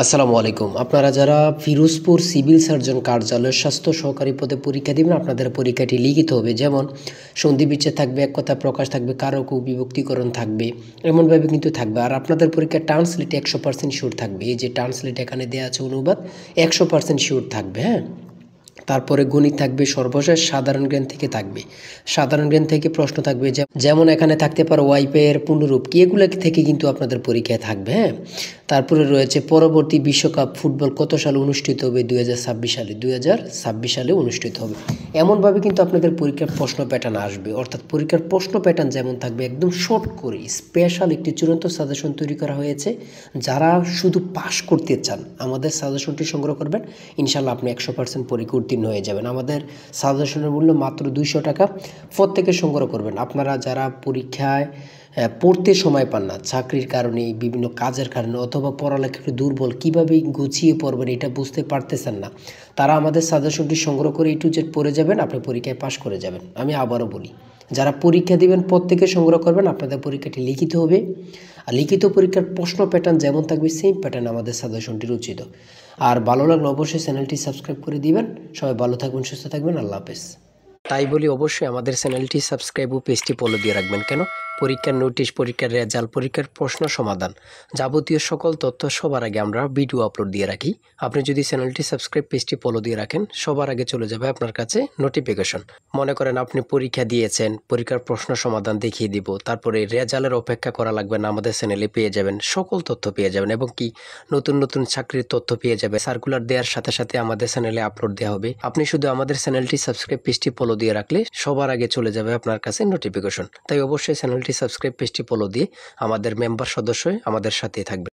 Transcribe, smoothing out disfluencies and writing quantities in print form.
আসসালামু আলাইকুম। আপনারা যারা ফিরোজপুর সিভিল সার্জন কার্যালয়ের স্বাস্থ্য সহকারী পদে পরীক্ষা দিবেন, আপনাদের পরীক্ষাটি লিখিত হবে। যেমন সন্ধি বিচ্ছেদ থাকবে, এক কথা প্রকাশ থাকবে, কারক ও বিভক্তিকরণ থাকবে, এমনভাবে কিন্তু থাকবে। আর আপনাদের পরীক্ষার ট্রান্সলেট 100% শিওর থাকবে। এই যে ট্রান্সলেট এখানে দেওয়া আছে অনুবাদ 100% শিওর থাকবে, হ্যাঁ। তারপরে গণিত থাকবে, সর্বশেষ সাধারণ জ্ঞান থেকে থাকবে। সাধারণ জ্ঞান থেকে প্রশ্ন থাকবে, যেমন এখানে থাকতে পারে ওয়াইফাইয়ের পূর্ণরূপ কি, এগুলো থেকে কিন্তু আপনাদের পরীক্ষায় থাকবে, হ্যাঁ। তারপরে রয়েছে পরবর্তী বিশ্বকাপ ফুটবল কত সালে অনুষ্ঠিত হবে, 2026 সালে। 2026 সালে অনুষ্ঠিত হবে। এমনভাবে কিন্তু আপনাদের পরীক্ষার প্রশ্ন প্যাটার্ন আসবে। অর্থাৎ পরীক্ষার প্রশ্ন প্যাটার্ন যেমন থাকবে, একদম শর্ট করে স্পেশাল একটি চূড়ান্ত সাজেশন তৈরি করা হয়েছে। যারা শুধু পাস করতে চান, আমাদের সাজেশনটি সংগ্রহ করবেন, ইনশাল্লাহ আপনি 100% পরীক্ষা উত্তীর্ণ হয়ে যাবেন। আমাদের সাজেশনের মূল্য মাত্র 200 টাকা। প্রত্যেকে সংগ্রহ করবেন। আপনারা যারা পরীক্ষায় পড়তে সময় পান না, চাকরির কারণে, বিভিন্ন কাজের কারণে, অথবা পড়ালেখা একটু দুর্বল, কীভাবে গুছিয়ে পড়বেন এটা বুঝতে পারতেছেন না, তারা আমাদের সাজেশনটি সংগ্রহ করে A to Z পড়ে যাবেন, আপনি পরীক্ষায় পাশ করে যাবেন। আমি আবারও বলি, যারা পরীক্ষা দিবেন প্রত্যেকে সংগ্রহ করবেন। আপনাদের পরীক্ষাটি লিখিত হবে। আর লিখিত পরীক্ষার প্রশ্ন প্যাটার্ন যেমন থাকবে, সেম প্যাটার্ন আমাদের সাজেশনটি রচিত। আর ভালো লাগলে অবশ্যই চ্যানেলটি সাবস্ক্রাইব করে দিবেন। সবাই ভালো থাকবেন, সুস্থ থাকবেন। আল্লাহ হাফেজ। তাই বলি, অবশ্যই আমাদের চ্যানেলটি সাবস্ক্রাইব ও পেজটি ফলো দিয়ে রাখবেন। কেন? পরীক্ষার নোটিশ, পরীক্ষার রেজাল্ট, পরীক্ষার প্রশ্ন সমাধান, যাবতীয় সকল তথ্য সবার আগে আমরা ভিডিও আপলোড দিয়ে রাখি। আপনি যদি চ্যানেলটি সাবস্ক্রাইব, পেজটি ফলো দিয়ে রাখেন, সবার আগে চলে যাবে আপনার কাছে নোটিফিকেশন। মনে করেন আপনি পরীক্ষা দিয়েছেন, পরীক্ষার প্রশ্ন সমাধান দেখিয়ে দিব, তারপরে রেজাল্টের অপেক্ষা করা লাগবে না, আমাদের চ্যানেলে পেয়ে যাবেন, সকল তথ্য পেয়ে যাবেন। এবং কি নতুন নতুন চাকরির তথ্য পেয়ে যাবে। সার্কুলার দেওয়ার সাথে সাথে আমাদের চ্যানেলে আপলোড দেওয়া হবে। আপনি শুধু আমাদের চ্যানেলটি সাবস্ক্রাইব, পেজটি ফলো দিয়ে রাখলে সবার আগে চলে যাবে আপনার কাছে নোটিফিকেশন। তাই অবশ্যই চ্যানেলটি সাবস্ক্রাইব, পেজটি ফলো দিয়ে আমাদের মেম্বার সদস্য হয়ে আমাদের সাথেই থাকবে।